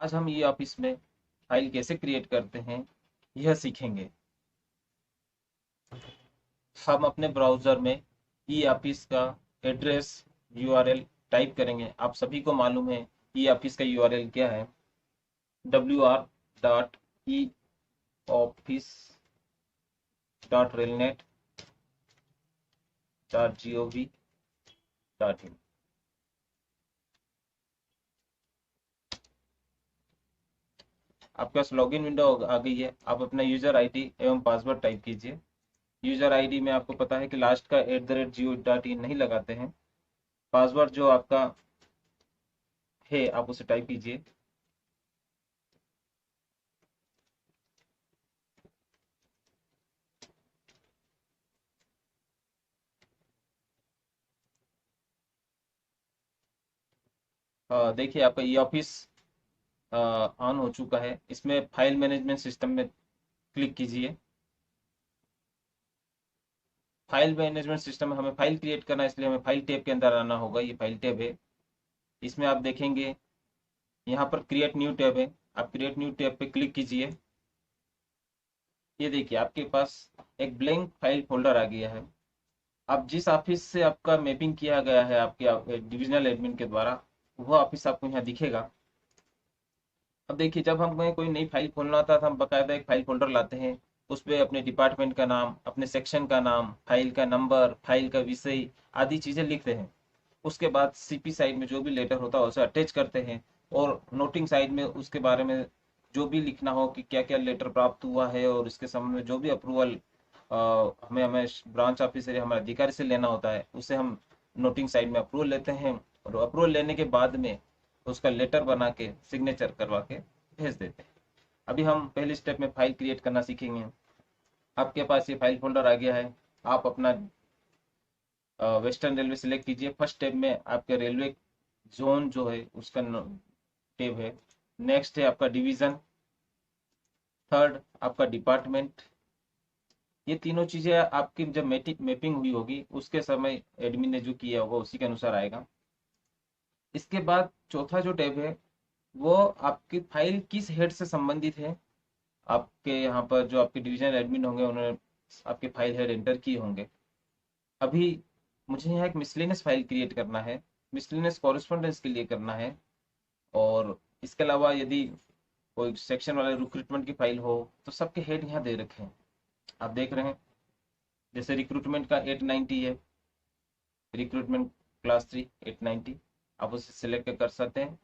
आज हम e office में फाइल कैसे क्रिएट करते हैं यह सीखेंगे। हम अपने ब्राउज़र में ई ऑफिस का एड्रेस यूआरएल टाइप करेंगे। आप सभी को मालूम है ई ऑफिस का यूआरएल क्या है, wr.eoffice.relnet.gov.in। आपके पास लॉगिन विंडो आ गई है। आप अपना यूजर आईडी एवं पासवर्ड टाइप कीजिए। यूजर आईडी में आपको पता है कि लास्ट का @gov.in नहीं लगाते हैं। पासवर्ड जो आपका है आप उसे टाइप कीजिए। देखिए आपका ई ऑफिस ऑन हो चुका है। इसमें फाइल मैनेजमेंट सिस्टम में क्लिक कीजिए। फाइल मैनेजमेंट सिस्टम में हमें फाइल क्रिएट करना है, इसलिए हमें फाइल टैब के अंदर आना होगा। ये फाइल टैब है। इसमें आप देखेंगे यहाँ पर क्रिएट न्यू टैब है। आप क्रिएट न्यू टैब पे क्लिक कीजिए। ये देखिए आपके पास एक ब्लैंक फाइल फोल्डर आ गया है। आप जिस ऑफिस से आपका मैपिंग किया गया है आपके डिविजनल एडमिन के द्वारा, वह ऑफिस आपको यहाँ दिखेगा। अब देखिए जब हमें कोई नई फाइल खोलना होता है तो हम बकायदा एक फाइल फोल्डर लाते हैं। उस पे अपने डिपार्टमेंट का नाम, अपने सेक्शन का नाम, फाइल का नंबर, फाइल का विषय आदि चीजें लिखते हैं। उसके बाद सीपी साइड में जो भी लेटर होता है उसे अटैच करते हैं। और नोटिंग साइड में उसके बारे में जो भी लिखना हो कि क्या क्या लेटर प्राप्त हुआ है और इसके संबंध में जो भी अप्रूवल हमें हमें ब्रांच ऑफिसर या हमारे अधिकारी से लेना होता है उसे हम नोटिंग साइड में अप्रूवल लेते हैं। और अप्रूवल लेने के बाद में उसका लेटर बना के सिग्नेचर करवा के भेज देते हैं। अभी हम पहले स्टेप में फाइल क्रिएट करना सीखेंगे। आपके पास ये फाइल फोल्डर आ गया है। आप अपना वेस्टर्न रेलवे सिलेक्ट कीजिए। फर्स्ट टैब में आपके रेलवे जोन जो है उसका टैब है। नेक्स्ट है आपका डिवीजन। थर्ड आपका डिपार्टमेंट। ये तीनों चीजें आपकी जब मैपिंग हुई होगी उसके समय एडमिन ने जो किया होगा उसी के अनुसार आएगा। इसके बाद चौथा जो टैब है वो आपकी फाइल किस हेड से संबंधित है। आपके यहाँ पर जो आपके डिवीजन एडमिन होंगे उन्होंने आपके फाइल हेड एंटर किए होंगे। अभी मुझे यहाँ एक मिसलेनियस फाइल क्रिएट करना है। मिसलेनियस कॉरेस्पॉन्डेंस के लिए करना है। और इसके अलावा यदि कोई सेक्शन वाले रिक्रूटमेंट की फाइल हो तो सबके हेड यहाँ दे रखे हैं। आप देख रहे हैं जैसे रिक्रूटमेंट का 890 है। Recruitment class 3 890। आप उसे सिलेक्ट कर सकते हैं।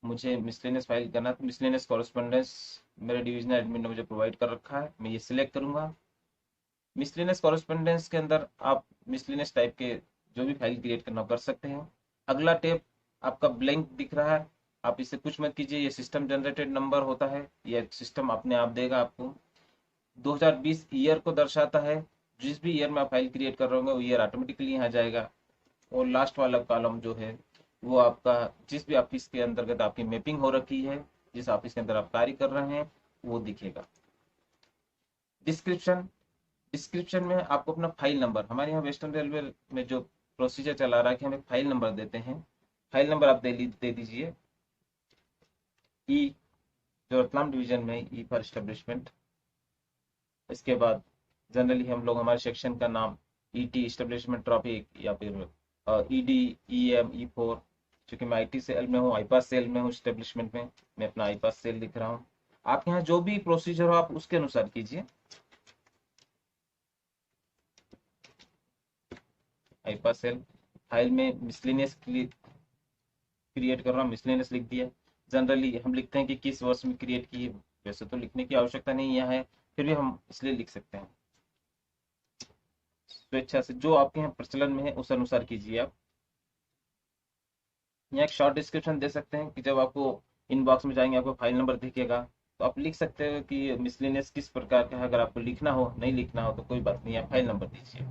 मुझे मिसलेनियस फाइल करना तो मिसलेनियस कॉरेस्पॉन्डेंस मेरे डिवीजनल एडमिन ने मुझे प्रोवाइड कर रखा है। मैं ये सिलेक्ट करूंगा। मिसलेनियस कॉरेस्पॉन्डेंस के अंदर आप मिसलेनियस टाइप के जो भी फाइल क्रिएट करना कर सकते हैं। अगला टैब आपका ब्लैंक दिख रहा है। आप इसे कुछ मत कीजिए। ये सिस्टम जनरेटेड नंबर होता है। ये सिस्टम अपने आप देगा आपको। 2020 ईयर को दर्शाता है। जिस भी ईयर में आप फाइल क्रिएट कर रहे होंगे वो ईयर ऑटोमेटिकली यहाँ जाएगा। और लास्ट वाला कॉलम जो है वो आपका जिस भी ऑफिस के अंतर्गत आपकी मैपिंग हो रखी है, जिस ऑफिस के अंदर आप कार्य कर रहे हैं वो दिखेगा। डिस्क्रिप्शन। डिस्क्रिप्शन में आपको अपना फाइल नंबर, हमारे यहाँ वेस्टर्न रेलवे में जो प्रोसीजर चला रहा है कि हम एक फाइल नंबर देते हैं। फाइल नंबर आप दे दीजिए ई, जो रतलाम डिवीजन में ई फॉर एस्टेब्लिशमेंट। इसके बाद जनरली हम लोग हमारे सेक्शन का नाम ईटी एस्टेब्लिशमेंट ट्रॉफिक या फिर ईडी ईएम ई4। चूंकि मैं आईटी सेल में हूँ, आईपास सेल में हूँ एस्टेब्लिशमेंट में, मैं अपना आईपास सेल लिख रहा हूँ। आप यहाँ जो भी प्रोसीजर हो आप उसके अनुसार कीजिए। आईपास सेल फाइल में मिसलेनियस क्रिएट कर रहा हूँ, मिसलेनियस लिख दिया। जनरली हम लिखते हैं कि किस वर्ष में क्रिएट की है। वैसे तो लिखने की आवश्यकता नहीं यहाँ है, फिर भी हम इसलिए लिख सकते हैं। स्वेच्छा से जो आपके यहाँ प्रचलन में है उस अनुसार कीजिए। आप यहाँ एक शॉर्ट डिस्क्रिप्शन दे सकते हैं कि जब आपको इनबॉक्स में जाएंगे आपको फाइल नंबर दिखेगा तो आप लिख सकते हो कि मिसलेनियस किस प्रकार का है। अगर आपको लिखना हो, नहीं लिखना हो तो कोई बात नहीं, आप फाइल नंबर दीजिए।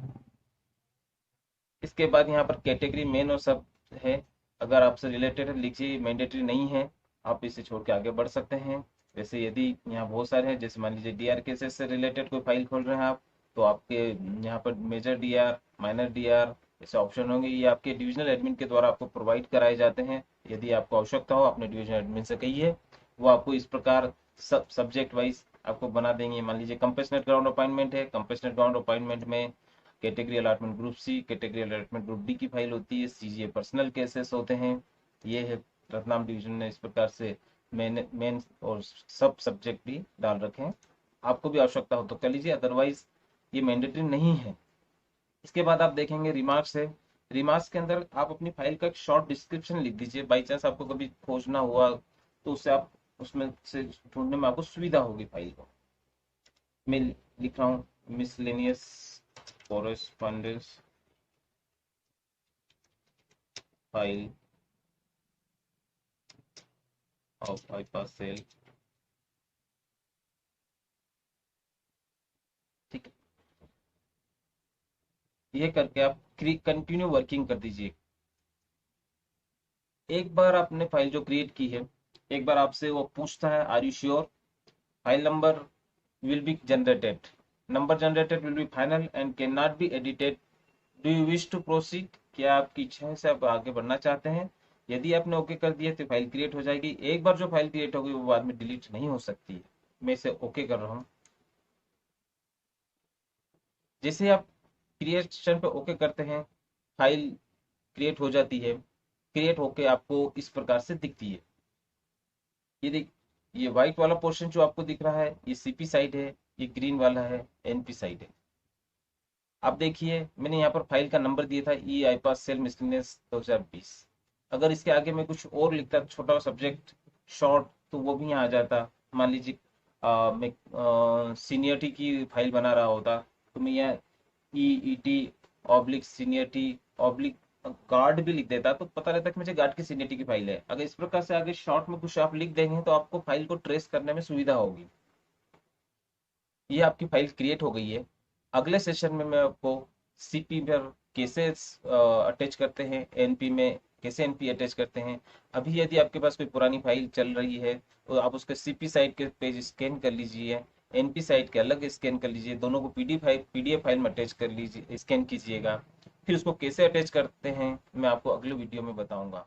इसके बाद यहाँ पर कैटेगरी मेन और सब है। अगर आपसे रिलेटेड है लिखिए, मैंडेटरी नहीं है। आप इसे छोड़ के आगे बढ़ सकते हैं। वैसे यदि यहाँ बहुत सारे हैं, जैसे मान लीजिए डीआर केसेस से रिलेटेड कोई फाइल खोल रहे हैं आप, तो आपके यहाँ पर मेजर डीआर, माइनर डीआर ऐसे ऑप्शन होंगे। ये आपके डिविजनल एडमिन के द्वारा आपको प्रोवाइड कराए जाते हैं। यदि आपको आवश्यकता हो अपने डिविजनल एडमिन से कहिए। वो आपको इस प्रकार सब सब्जेक्ट वाइज आपको बना देंगे। मान लीजिए कंपेशनल ग्राउंड अपॉइंटमेंट है, कंपेशनल ग्राउंड अपॉइंटमेंट में category allotment group C, category allotment group D की फाइल होती है, सीजीए पर्सनल केसेस होते हैं। ये है रतनाम डिवीजन ने इस प्रकार से मेन और सब सब्जेक्ट भी डाल रखे हैं। आपको भी आवश्यकता हो तो कर लीजिए, अदरवाइज ये मैंडेटरी नहीं है। इसके बाद आप देखेंगे रिमार्क्स है। रिमार्क्स के अंदर आप अपनी फाइल का एक शॉर्ट डिस्क्रिप्शन लिख दीजिए, बाई चांस आपको कभी खोजना हुआ तो उससे आप उसमें से ढूंढने में आपको सुविधा होगी फाइल को। मैं लिख रहा हूँ miscellaneous correspondence file of bypass cell, ठीक है। ये करके आप कंटिन्यू वर्किंग कर दीजिए। एक बार आपने फाइल जो क्रिएट की है, एक बार आपसे वो पूछता है are you sure, file number will be generated, number generated will be final and cannot be edited, do you wish to proceed, क्या आपकी इच्छा है से आप आगे बढ़ना चाहते हैं। यदि आपने ओके कर दिया तो फाइल क्रिएट हो जाएगी। एक बार जो फाइल क्रिएट होगी वो बाद में डिलीट नहीं हो सकती है। मैं इसे ओके कर रहा हूँ। जैसे आप क्रिएशन पे ओके करते हैं, फाइल क्रिएट हो जाती है। क्रिएट होके आपको इस प्रकार से दिखती है। ये देख, ये व्हाइट वाला पोर्शन जो आपको दिख रहा है ये सीपी साइड है, ये ग्रीन वाला है एनपी साइड है। अब देखिए मैंने यहाँ पर फाइल का नंबर दिया था ई आईपास सेल मिसलेनियस 2020। अगर इसके आगे मैं कुछ और लिखता छोटा सब्जेक्ट शॉर्ट तो वो भी यहाँ आ जाता। मान लीजिए मैं सीनियरिटी की फाइल बना रहा होता तो मैं यहाँ EET oblique seniority oblique guard भी लिख देता तो पता रहता कि मुझे गार्ड की सीनियरिटी की फाइल है। अगर इस प्रकार से आगे शॉर्ट में कुछ आप लिख देंगे तो आपको फाइल को ट्रेस करने में सुविधा होगी। ये आपकी फाइल क्रिएट हो गई है। अगले सेशन में मैं आपको सीपी पर कैसे अटैच करते हैं, एनपी में कैसे एनपी अटैच करते हैं। अभी यदि आपके पास कोई पुरानी फाइल चल रही है तो आप उसके सीपी साइट के पेज स्कैन कर लीजिए, एनपी साइट के अलग स्कैन कर लीजिए, दोनों को पीडीएफ फाइल में अटैच कर लीजिए, स्कैन कीजिएगा। फिर उसको कैसे अटैच करते हैं मैं आपको अगले वीडियो में बताऊंगा।